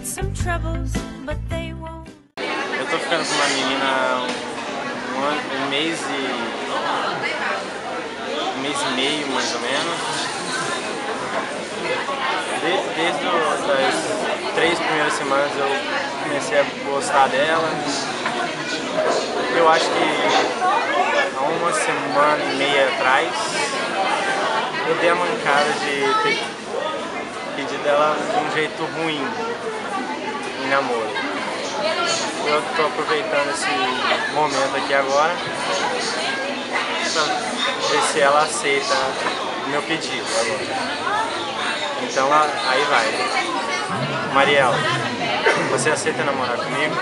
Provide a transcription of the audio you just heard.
some troubles, but they won't. Eu tô ficando com uma menina há um mês e meio, mais ou menos. Desde as 3 primeiras semanas eu comecei a gostar dela. Eu acho que há uma semana e meia atrás eu dei a mancada de ter pedido dela de um jeito ruim em namoro. Eu tô aproveitando esse momento aqui agora pra ver se ela aceita o meu pedido agora. Então aí vai. Mariela, você aceita namorar comigo?